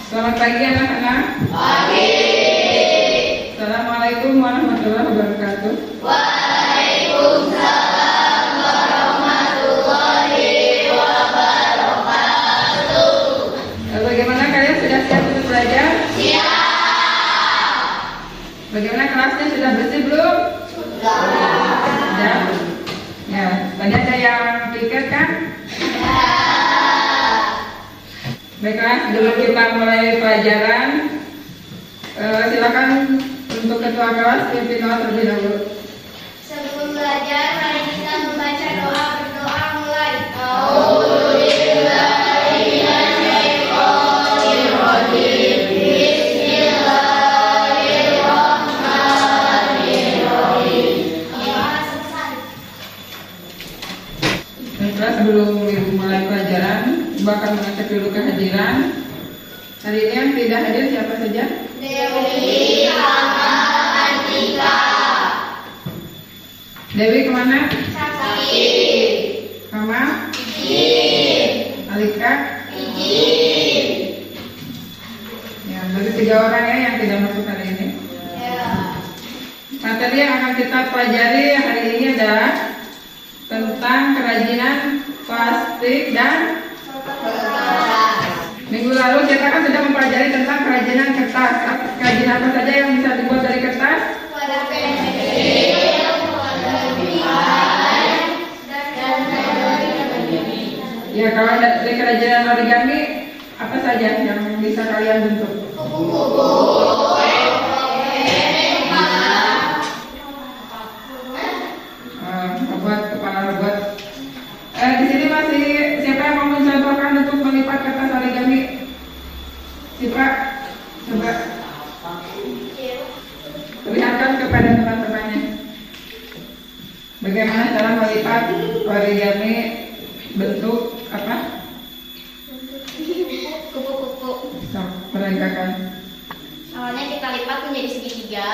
Selamat pagi anak-anak. Pagi. Assalamualaikum warahmatullahi wabarakatuh. Waalaikumsalam warahmatullahi wabarakatuh. Bagaimana kalian sudah siap untuk belajar? Siap. Bagaimana kelasnya sudah bersih belum? Sudah. Sudah. Ya, tadi ada yang tiket kan? Ya. Baiklah, sebelum kita mulai pelajaran, silakan untuk ketua kelas pimpin doa terlebih dahulu. Sebelum belajar, mari kita membaca doa berdoa mulai. A'udzubillahiminasyaitonirrajim. Bismillahirrahmanirrahim. Baiklah, sebelum ibu mulai pelajaran, ibu akan mengecek dulu kehadiran. Hari ini yang tidak hadir siapa saja? Dewi, Rama, Andika. Dewi kemana? Sakit. Rama? Izin. Alika? Izin. Ya, dari 3 orang ya yang tidak masuk hari ini. Ya. Materi yang akan kita pelajari hari ini adalah tentang kerajinan plastik dan minggu lalu kita kan sudah mempelajari tentang kerajinan kertas. Kerajinan apa saja yang bisa dibuat dari kertas? Wadah pensil, wadah lipat, dan origami. Ya, kalau dari kerajinan origami apa saja yang bisa kalian bentuk? Kupu-kupu, Robot, kepala robot. Di sini masih siapa yang mau mencontohkan untuk melipat kertas origami? Siapa? Coba perlihatkan kepada teman-temannya bagaimana cara melipat origami bentuk apa? kupu-kupu. So, peragakan. Awalnya kita lipat menjadi segitiga.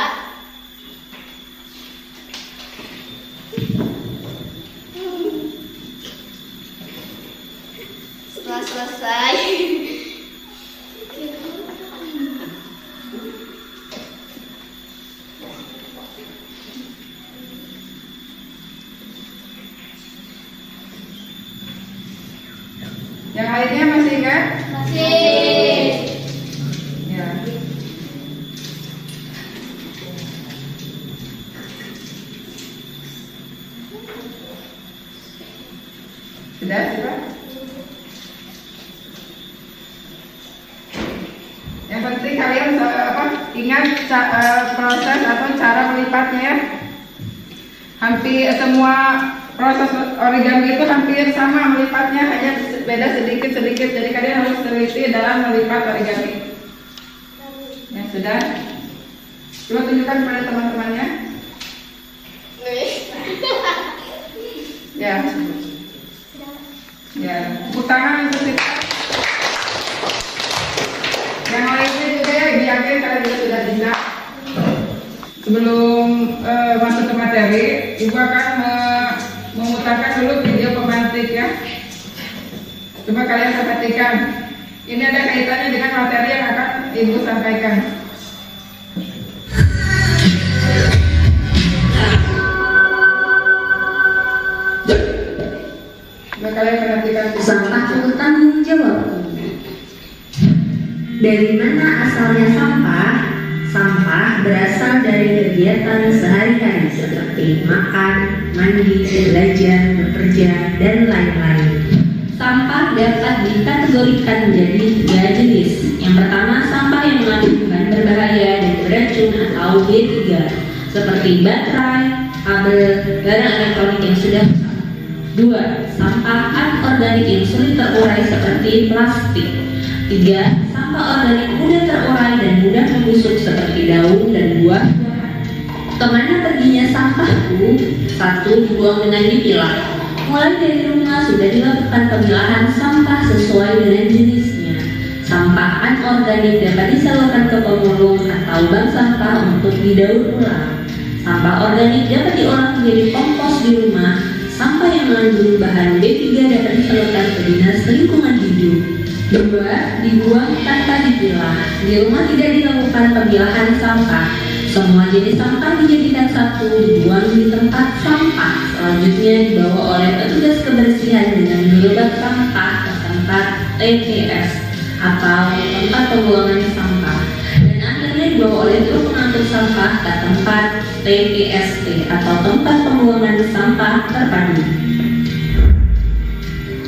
Setelah selesai, Yang lainnya masih ingat? masih Ya. Sudah, sudah. Yang penting kalian ingat proses atau cara melipatnya. Hampir semua proses origami itu hampir sama melipatnya, hanya beda sedikit-sedikit. Jadi kalian harus teliti dalam melipat origami. Ya sudah. Coba tunjukkan kepada teman-temannya. Ya. Ya, tepuk tangan untuk kita. Yang lainnya juga ya, yakin kalian juga sudah bisa. Sebelum masuk ke materi, Ibu akan memutarkan dulu video pemantik ya. Coba kalian perhatikan. Ini ada kaitannya dengan materi yang akan Ibu sampaikan. Coba kalian perhatikan. Sampah untuk tanggung jawab. Dari mana asalnya sampah? Sampah berasal dari kegiatan sehari-hari seperti makan, mandi, belajar, bekerja, dan lain-lain. Sampah dapat dikategorikan menjadi 3 jenis. Yang pertama, sampah yang mengandung bahan berbahaya dan beracun atau B3, seperti baterai, kabel, barang elektronik yang sudah rusak. 2. Sampah anorganik yang sulit terurai seperti plastik. 3. Sampah organik mudah terurai dan mudah membusuk seperti daun dan buah. Kemana perginya sampahku? 1. Dibuang dengan dipilah. Mulai dari rumah sudah dilakukan pemilahan sampah sesuai dengan jenisnya. Sampah anorganik dapat disalurkan ke pemulung atau bank sampah untuk didaur ulang. Sampah organik dapat diolah menjadi kompos di rumah. Sampah yang mengandung bahan B3 dapat disalurkan ke Dinas Lingkungan Hidup. 2. Dibuang tanpa dipilah. Di rumah tidak dilakukan pemilahan sampah. Semua jenis sampah dijadikan satu, dibuang di tempat sampah. Selanjutnya dibawa oleh petugas kebersihan dengan gerobak sampah ke tempat TPS atau tempat pembuangan sampah. Dan akhirnya dibawa oleh truk pengangkut sampah ke tempat TPST atau tempat pembuangan sampah terpadu.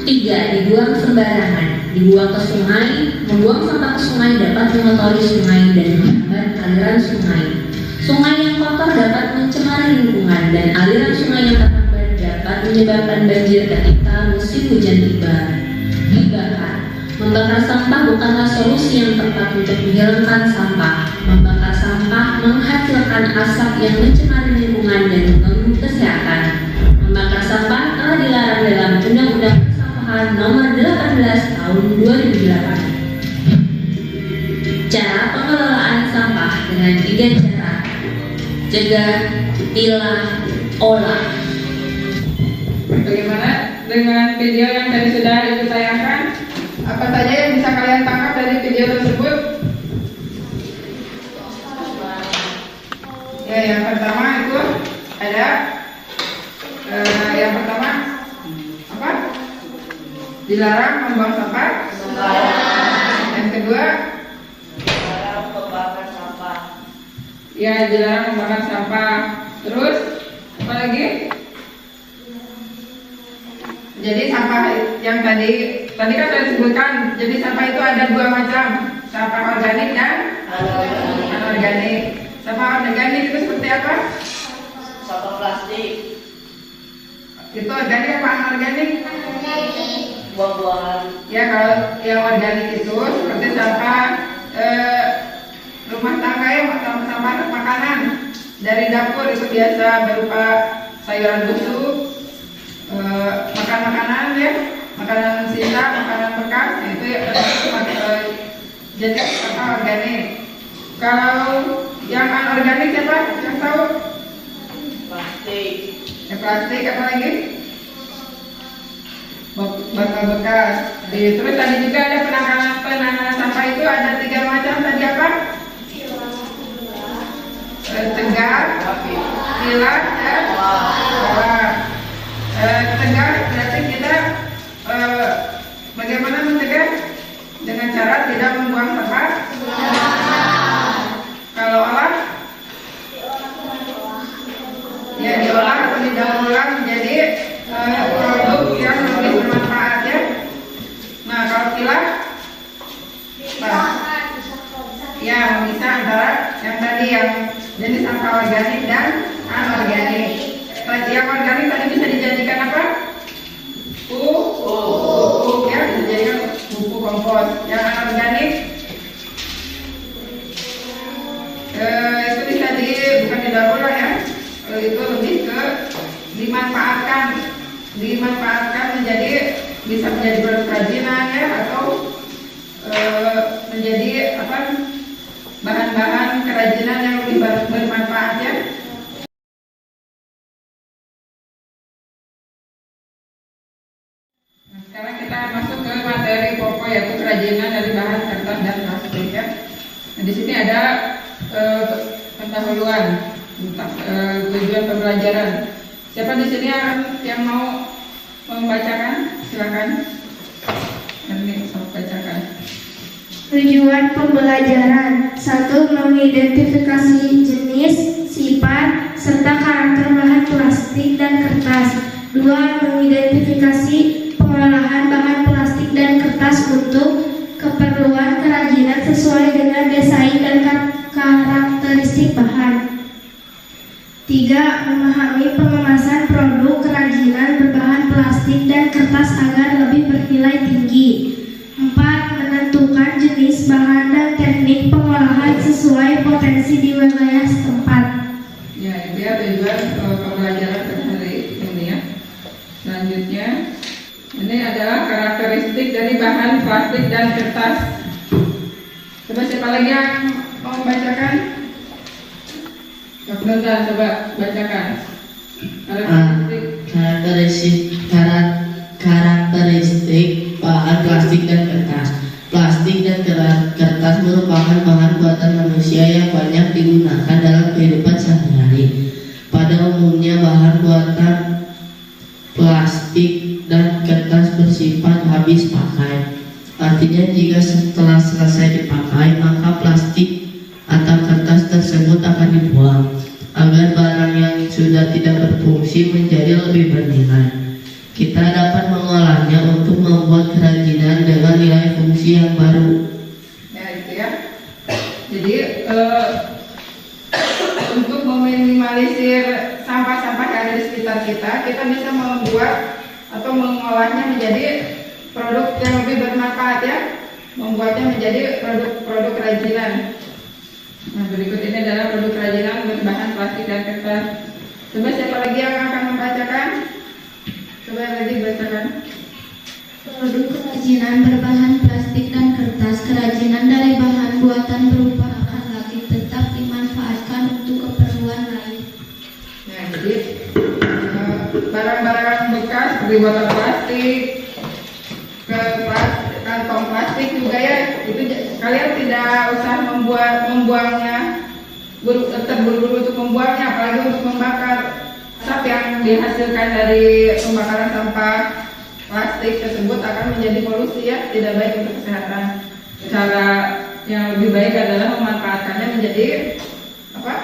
3. Dibuang sembarangan. Dibuang ke sungai. Membuang sampah ke sungai dapat mengotori sungai dan menghambat aliran sungai. Sungai yang kotor dapat mencemari lingkungan dan aliran sungai yang terhambat dapat menyebabkan banjir ketika musim hujan tiba. Dibakar. Membakar sampah bukanlah solusi yang tepat untuk menghilangkan sampah. Membakar sampah menghasilkan asap yang mencemari lingkungan dan mengganggu kesehatan. Membakar sampah telah dilarang dalam Undang-Undang Persampahan Nomor 18 Tahun 2008. Cara pengelolaan sampah dengan 3 cara: cegah, pilah, olah. Bagaimana dengan video yang tadi sudah Ibu tayangkan? Apa saja yang bisa kalian tangkap dari video tersebut? Ya, yang pertama itu ada yang pertama apa? Dilarang membuang sampah. Yang kedua, Dilarang membakar sampah. ya dilarang membakar sampah. Terus apa lagi? Jadi sampah yang tadi kan sudah disebutkan. Jadi sampah itu ada 2 macam, sampah organik dan anorganik. Sampah organik itu seperti apa? Sampah plastik, Itu organik apa anorganik? buah-buahan, Ya, kalau yang organik itu seperti sampah rumah tangga, ya, sampah makanan dari dapur itu biasa berupa sayuran busuk, makanan ya, makanan sisa, makanan bekas, itu jadi sampah organik. Kalau yang anorganik siapa yang tahu? plastik, Ya, plastik, apa lagi? Botol bekas. Terus tadi juga ada penanganan sampah itu ada 3 macam tadi apa? Tegak, pilah, dan olah. Tegak berarti kita bagaimana mencegah? Dengan cara tidak membuang sampah. Kalau olah, ya diolah atau didaur ulang menjadi produk yang lebih bermanfaat ya. Nah, kalau pilah, ya memisah antara yang tadi yang jenis sampah organik dan anorganik. Yang organik tadi bisa dijadikan apa? Pupuk ya, bisa dijadikan pupuk kompos. Yang anorganik itu bisa bukan didaur ulang ya. Itu lebih ke dimanfaatkan menjadi bisa menjadi produk kerajinan ya, atau menjadi apa, bahan-bahan kerajinan yang lebih bermanfaat ya. Nah, sekarang kita masuk ke materi pokok yaitu kerajinan dari bahan kertas dan plastik ya. Nah, di sini ada pendahuluan tentang tujuan pembelajaran. Siapa di sini yang mau membacakan? Silakan. Ini saya bacakan. Tujuan pembelajaran: 1. Mengidentifikasi jenis, sifat, serta karakter bahan plastik dan kertas. 2. Mengidentifikasi pengolahan bahan plastik dan kertas untuk keperluan kerajinan sesuai dengan desain dan karakteristik bahan. 3. Memahami pengemasan produk kerajinan berbahan plastik dan kertas agar lebih bernilai tinggi. 4. Menentukan jenis bahan dan teknik pengolahan sesuai potensi di wilayah setempat. Ya, itu ya tujuan pembelajaran hari ini ya. Selanjutnya, ini adalah karakteristik dari bahan plastik dan kertas. Coba siapa lagi yang mau membacakan? Dokter, coba bacakan. Karakteristik bahan plastik dan kertas. merupakan bahan buatan manusia yang banyak digunakan dalam kehidupan sehari-hari. Pada umumnya bahan buatan plastik dan kertas bersifat habis pakai. Artinya jika setelah selesai dipakai, maka plastik atau kertas tersebut akan dibuang agar barang yang sudah tidak berfungsi menjadi lebih bernilai. Kita dapat mengolahnya untuk membuat kerajinan dengan nilai fungsi yang baru. Ya itu ya. Jadi untuk meminimalisir sampah-sampah yang ada di sekitar kita bisa membuat atau mengolahnya menjadi produk yang lebih bermanfaat ya. Membuatnya menjadi produk kerajinan. Nah, berikut ini adalah produk kerajinan berbahan plastik dan kertas. Coba siapa lagi yang akan membacakan? Coba lagi bacakan. Produk kerajinan berbahan plastik dan kertas. Kerajinan dari bahan buatan berupa akan lagi tetap dimanfaatkan untuk keperluan lain. Nah, jadi barang-barang bekas seperti botol plastik, kantong plastik juga ya, itu kalian tidak usah membuangnya terburu-buru untuk membuangnya, apalagi untuk membakar. Asap yang dihasilkan dari pembakaran sampah plastik tersebut akan menjadi polusi ya, tidak baik untuk kesehatan. Cara yang lebih baik adalah memanfaatkannya menjadi apa?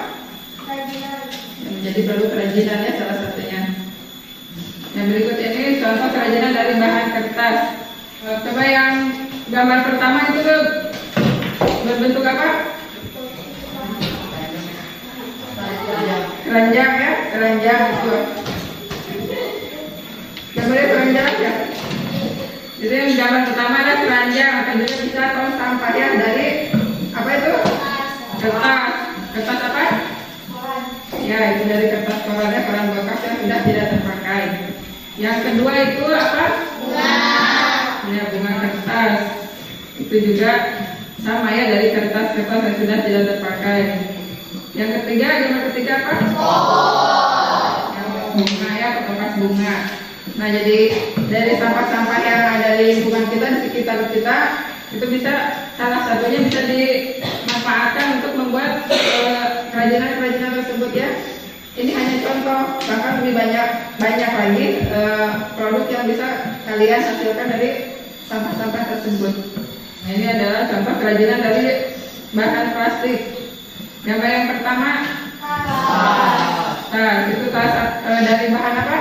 Menjadi produk kerajinan ya, salah satunya. Yang berikut ini contoh kerajinan dari bahan kertas. Coba yang gambar pertama itu berbentuk apa? Keranjang ya, keranjang itu. Gambarnya keranjang ya. Jadi yang gambar pertama adalah keranjang, atau juga bisa tong sampah ya dari apa itu? Kertas. Kertas apa? Ya, itu dari kertas koran ya, koran bekas yang sudah tidak terpakai. Yang kedua itu apa? Ya, bunga kertas. Itu juga sama ya, dari kertas-kertas yang sudah tidak terpakai. Yang ketiga apa? Yang bunga ya, bekas bunga. Nah, jadi dari sampah-sampah yang ada di lingkungan kita, di sekitar kita, itu bisa salah satunya bisa dimanfaatkan untuk membuat kerajinan-kerajinan tersebut ya. Ini hanya contoh, bahkan lebih banyak lagi produk yang bisa kalian hasilkan dari sampah-sampah tersebut. Nah, ini adalah contoh kerajinan dari bahan plastik. Gambar yang pertama, nah itu dari bahan apa?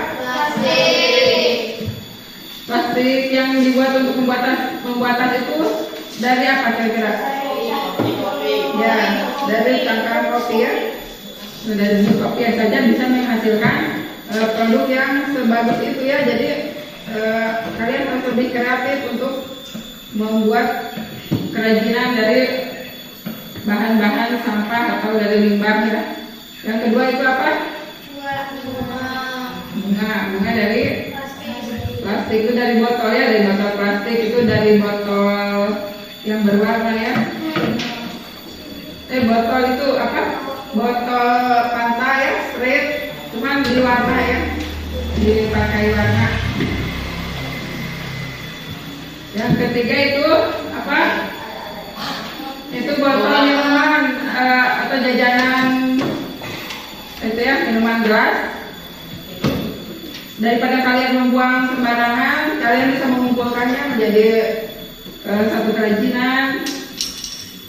Plastik yang dibuat untuk pembuatan itu dari apa kira-kira? Ya, dari cangkang kopi ya. Nah, dari kopi saja bisa menghasilkan produk yang sebagus itu ya. Jadi kalian harus lebih kreatif untuk membuat kerajinan dari bahan-bahan sampah atau dari limbah ya. Yang kedua itu apa? Bunga dari plastik, itu dari botol ya, dari botol plastik, itu dari botol yang berwarna ya. Botol itu apa? Botol Fanta ya, Sprite, cuman di warna ya, dipakai warna. Yang ketiga itu apa? Itu botol minuman atau jajanan itu ya, minuman gelas. Daripada kalian membuang sembarangan, kalian bisa mengumpulkannya menjadi satu kerajinan.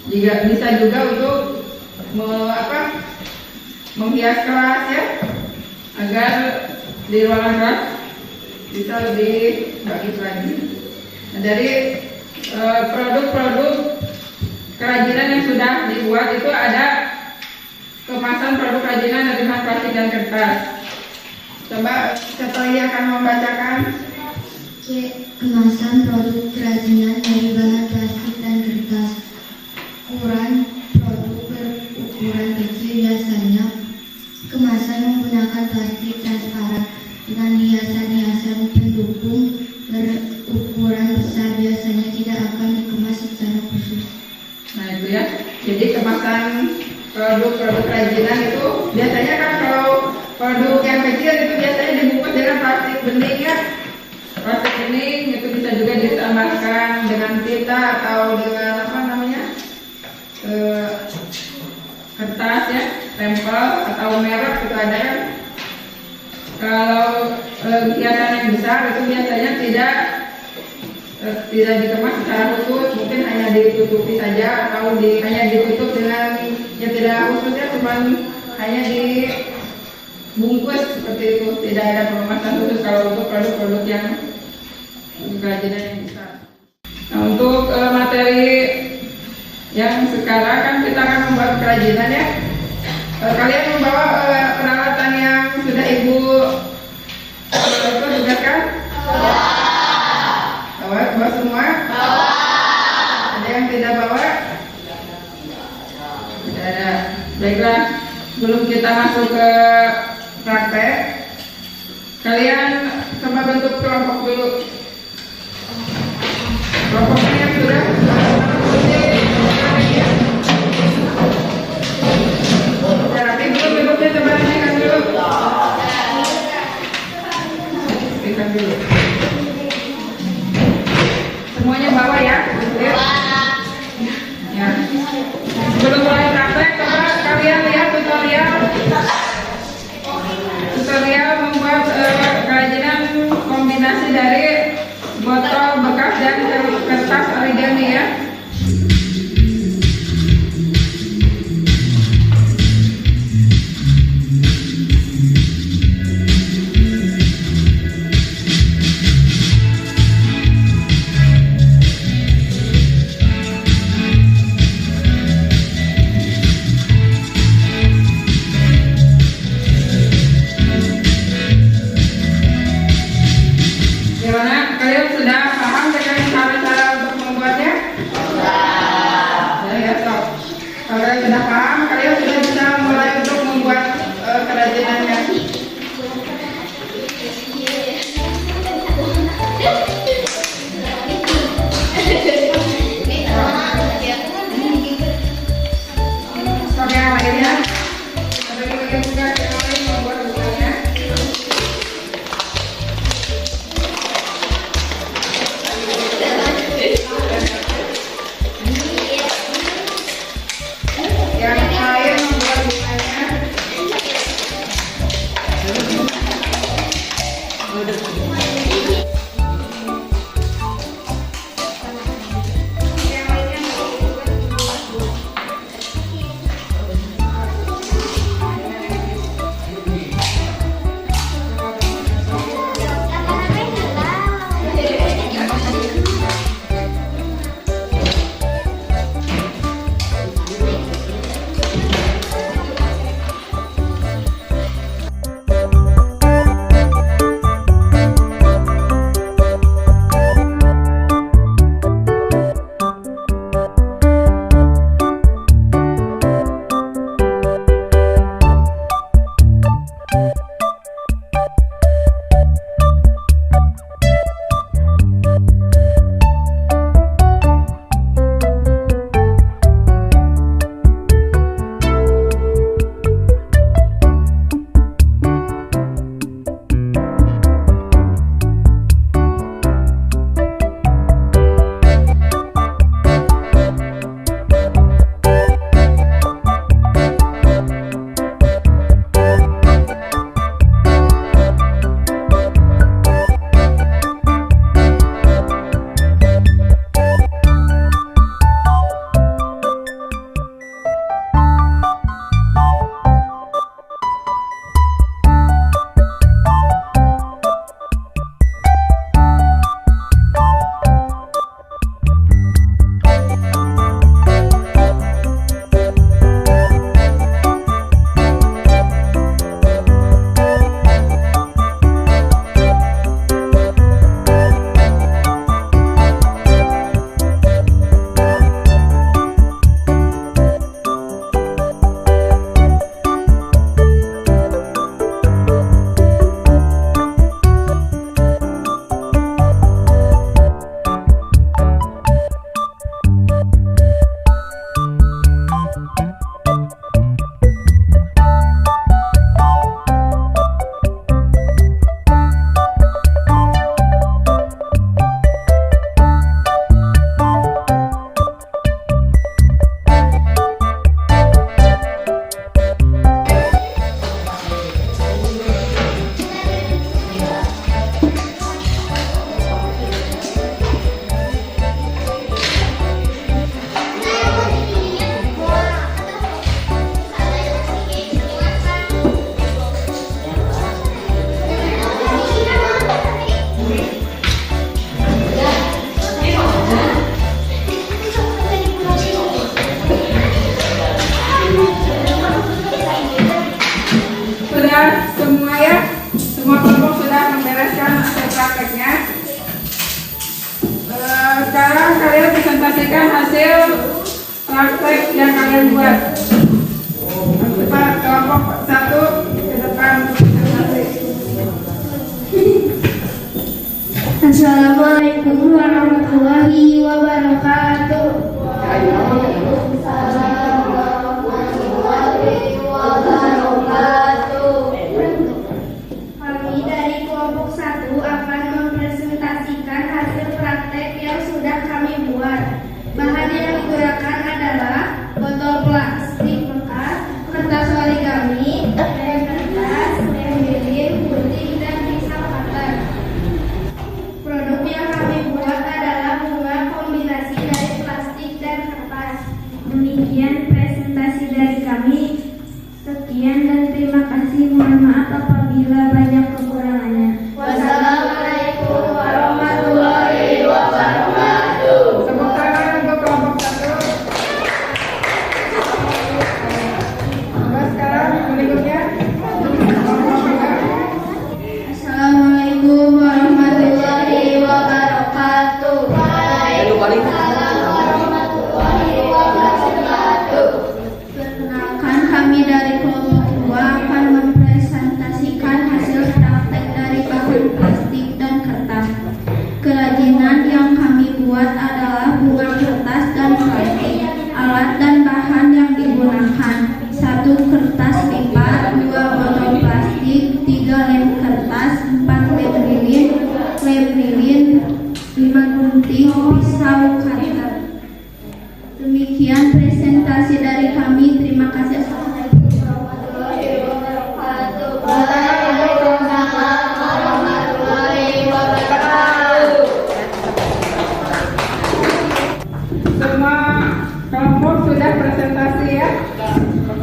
Juga bisa juga untuk menghias kelas ya, agar di ruangan kelas bisa lebih bagus lagi. Nah, dari produk-produk kerajinan yang sudah dibuat itu ada kemasan produk kerajinan dari bahan plastik dan kertas. Coba siapa lagi akan membacakan? Kemasan produk kerajinan dari bahan plastik dan kertas. Ukuran produk berukuran kecil, biasanya kemasan menggunakan plastik transparan dengan hiasan-hiasan pendukung. Berukuran besar biasanya tidak akan dikemas secara khusus. Nah itu ya, jadi kemasan produk-produk kerajinan itu biasanya kan kalau produk yang kecil itu biasanya dibungkus dengan plastik bening ya. Plastik bening itu bisa juga ditambahkan dengan tinta atau dengan apa namanya, kertas ya, stempel atau merek itu ada kan. Kalau hiasan yang besar itu biasanya tidak dikemas secara khusus, mungkin hanya ditutupi saja atau hanya ditutup dengan ya tidak khusus ya, cuman hanya dibungkus seperti itu, tidak ada pengemasan khusus kalau untuk produk-produk yang kerajinan yang besar. Nah, untuk materi yang sekarang kan kita akan membuat kerajinan ya. Kalian membawa peralatan yang sudah ibu tugaskan? Bawa semua? Ada yang tidak bawa? Tidak ada. Baiklah, sebelum kita masuk ke praktek, kalian coba bentuk kelompok dulu. Kelompoknya yang sudah rapi dulu bentuknya, coba rapikan dulu. Rapikan dulu. Semuanya bawa ya. Ya. Sebelum mulai praktek, coba kalian lihat tutorial membuat kerajinan kombinasi dari botol bekas dan kertas origami ya. Perlihatkan hasil praktek yang kalian buat. Cepat kelompok 1 ke depan. Assalamualaikum warahmatullahi wabarakatuh. Kami dari kelompok 1 akan mempresentasikan hasil praktek yang sudah kami buat. Bahan yang digunakan adalah botol plastik bekas, kertas origami, lem kertas, lem lilin, gunting, dan pisau cutter. Produk yang kami buat adalah bunga kombinasi dari plastik dan kertas. Demikian presentasi dari kami. Sekian dan terima kasih. Mohon maaf apabila banyak kekurangannya. Wassalamualaikum warahmatullahi wabarakatuh. Tepuk tangan untuk kelompok 1. Sekarang berikutnya kelompok 2. Assalamualaikum warahmatullahi wabarakatuh. Perkenalkan, kami dari kelompok 2 akan mempresentasikan hasil praktek dari bahan plastik dan kertas. Kerajinan yang kami buat adalah bunga kertas dan plastik. Alat dan bahan yang digunakan: 1 kertas lipat, 2 botol plastik, 3 lem kertas, 4 lem lilin, 5 gunting, pisau cutter. Demikian presentasi dari kami. Terima kasih. Assalamualaikum warahmatullahi wabarakatuh. Waalaikumsalam warahmatullahi wabarakatuh. Semua kelompok sudah presentasi ya.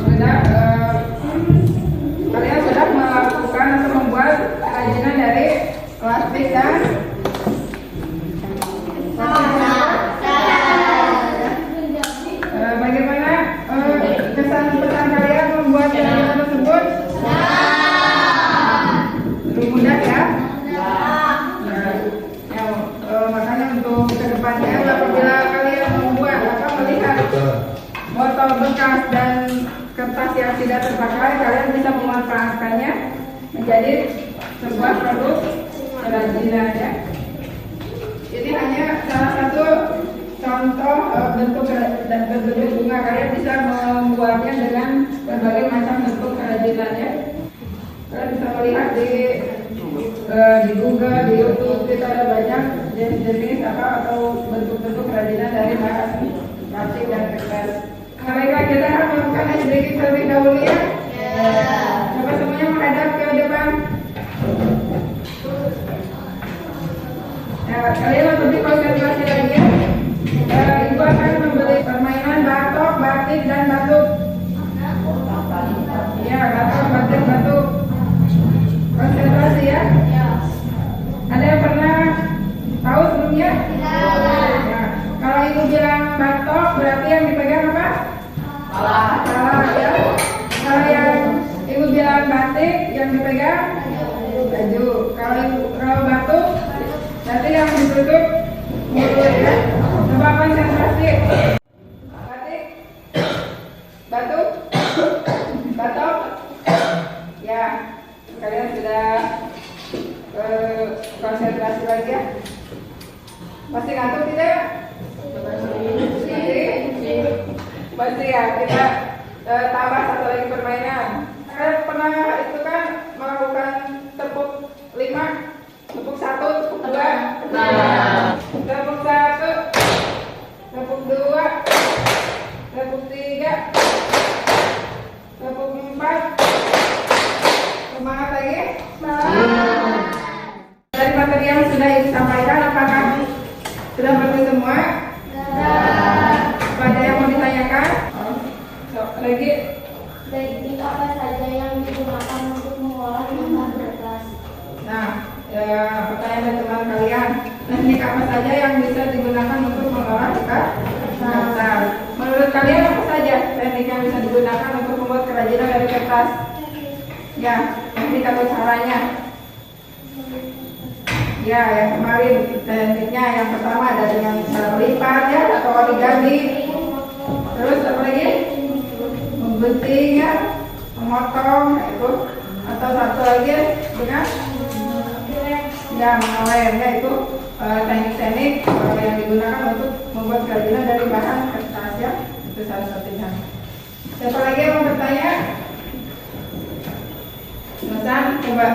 Sudah kalian sudah melakukan atau membuat kerajinan dari plastik dan bagaimana kesan pesan kalian membuat kerajinan tersebut? Lebih mudah ya? Makanya untuk kedepannya apabila kalian membuat atau melihat botol bekas dan kertas yang tidak terpakai, kalian bisa memanfaatkannya menjadi sebuah produk kerajinan ya. Ini hanya salah satu contoh bentuk bunga. Kalian bisa membuatnya dengan berbagai macam bentuk kerajinan ya. Kalian bisa melihat di Google, di YouTube, kita ada banyak jenis atau bentuk-bentuk kerajinan dari bahan plastik dan kertas. Mereka kita akan melakukan sedikit terlebih dahulu ya. Coba semuanya menghadap ke depan. Kalian lebih konsentrasi lagi ya. Ibu akan membeli permainan batok, batik, dan batuk. Ya, batok, batik, batuk. Konsentrasi ya. Ada yang pernah tahu sebelumnya? Ya. Kalau ibu bilang batok, berarti yang dipegang apa? Salah ya. Kalau yang ibu bilang batik, yang dipegang baju. Kalau batuk, berarti yang ditutup mulut ya. Coba konsentrasi. Batik, batuk, batok. Ya, kalian sudah konsentrasi lagi ya. Masih ngantuk tidak? Masih ya. Kita tambah satu lagi permainan. Kalian pernah itu kan melakukan tepuk 5, tepuk 1, tepuk 2, tepuk 1, tepuk 2, tepuk 3, tepuk 4. Semangat lagi. Dari materi yang sudah ibu sampaikan, apakah sudah mengerti semua? Apa ada yang mau ditanyakan? Lagi? Teknik apa saja yang digunakan untuk mengolah limbah kertas? Nah, pertanyaan dari teman kalian, teknik apa saja yang bisa digunakan untuk mengolah kertas? Menurut kalian apa saja teknik yang bisa digunakan untuk membuat kerajinan dari kertas? Ya, teknik atau caranya? Ya, yang kemarin tekniknya yang pertama ada dengan cara melipat ya atau origami. Terus apa lagi? Membenting ya, memotong itu. Atau satu lagi dengan ya mengelem ya itu teknik-teknik yang digunakan untuk membuat kerajinan dari bahan kertas ya. Itu salah satunya. Siapa lagi yang mau bertanya? Nusan, coba.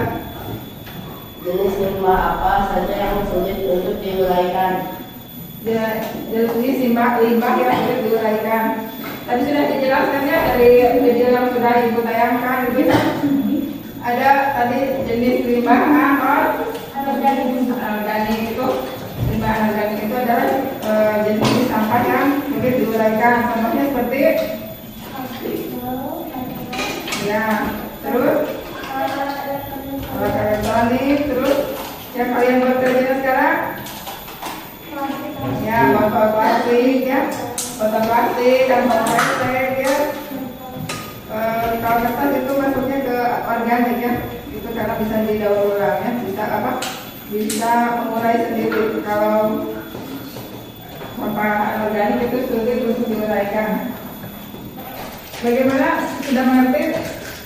Jenis limbah apa saja yang sulit untuk diuraikan? Jenis limbah yang sulit diuraikan. Tadi sudah dijelaskan ya dari video yang sudah ibu tayangkan. Ada tadi jenis limbah organik itu. Limbah organik itu adalah jenis sampah yang sulit diuraikan. Contohnya seperti ya, terus alat elektronik, terus yang kalian buat kerajinan sekarang ya botol plastik ya, botol plastik dan botol plastik ya. Kalau kertas itu masuknya ke organik ya, itu karena bisa didaur ulang ya, bisa apa? Bisa mengurai sendiri. Kalau sampah organik itu sulit untuk diuraikan. Bagaimana? Sudah mengerti?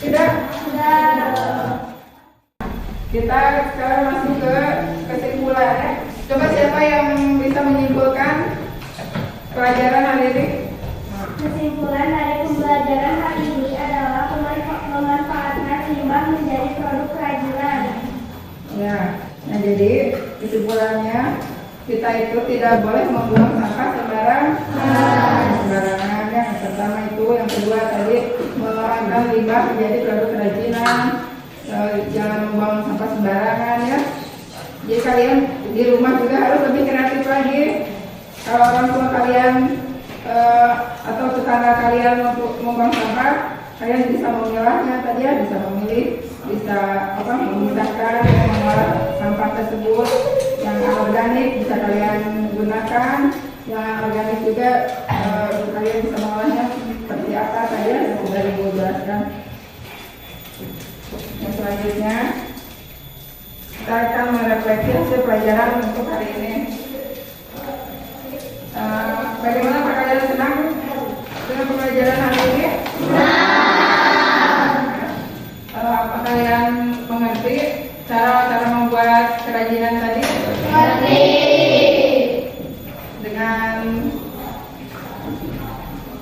Tidak? Sudah. Kita sekarang masuk ke kesimpulan ya. Coba siapa yang bisa menyimpulkan pelajaran hari ini? Kesimpulan dari pembelajaran hari ini adalah pemanfaatan limbah menjadi produk kerajinan. Ya, nah jadi kesimpulannya kita itu tidak boleh membuang sampah sembarangan ya. Yang pertama itu, yang kedua tadi mengolahkan limbah menjadi produk kerajinan. Jangan membuang sampah sembarangan ya. Jadi kalian di rumah juga harus lebih kreatif lagi. Kalau orang tua kalian atau tetangga kalian membuang sampah, kalian bisa memilahnya tadi ya, bisa memilih, bisa apa memudahkan mengolah sampah tersebut. Yang organik bisa kalian gunakan, yang organik juga kalian bisa mengolahnya seperti apa saja yang sudah ibu jelaskan. Yang selanjutnya kita akan merefleksi hasil pelajaran untuk hari ini. Bagaimana Pak, kalian senang dengan pembelajaran hari ini? Apa kalian mengerti cara membuat kerajinan tadi? Mengerti. Dengan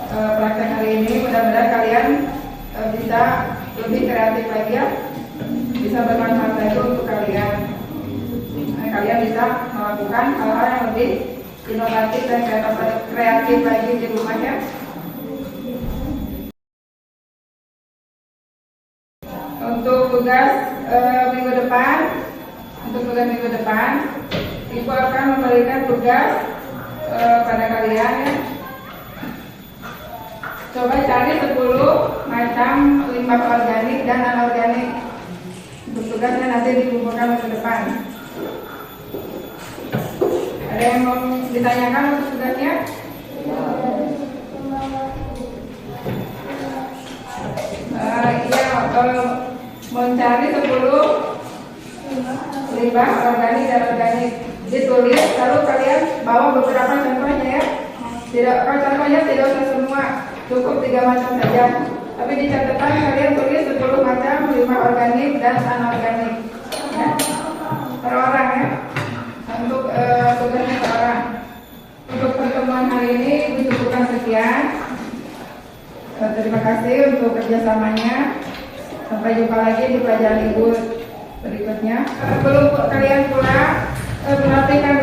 praktek hari ini mudah-mudahan kalian bisa lebih kreatif lagi ya, bisa bermanfaat lagi untuk kalian. Kalian bisa melakukan hal-hal yang lebih inovatif dan kreatif lagi di rumahnya. Untuk tugas minggu depan, Ibu akan memberikan tugas pada kalian ya. Coba cari 10 macam limbah organik dan anorganik. Untuk tugasnya nanti dikumpulkan minggu depan. Ada yang mau ditanyakan untuk tugasnya? Iya, mencari 10 limbah organik dan organik. Ditulis, lalu kalian bawa beberapa contohnya ya. Contohnya tidak usah semua, cukup 3 macam saja. Tapi di catatan kalian tulis 10 macam limbah organik dan anorganik ya. Per orang ya. Untuk tugasnya per orang. Untuk pertemuan hari ini Ibu cukupkan sekian. Terima kasih untuk kerjasamanya. Sampai jumpa lagi di pelajaran Ibu berikutnya. Sebelum kalian pulang, perhatikan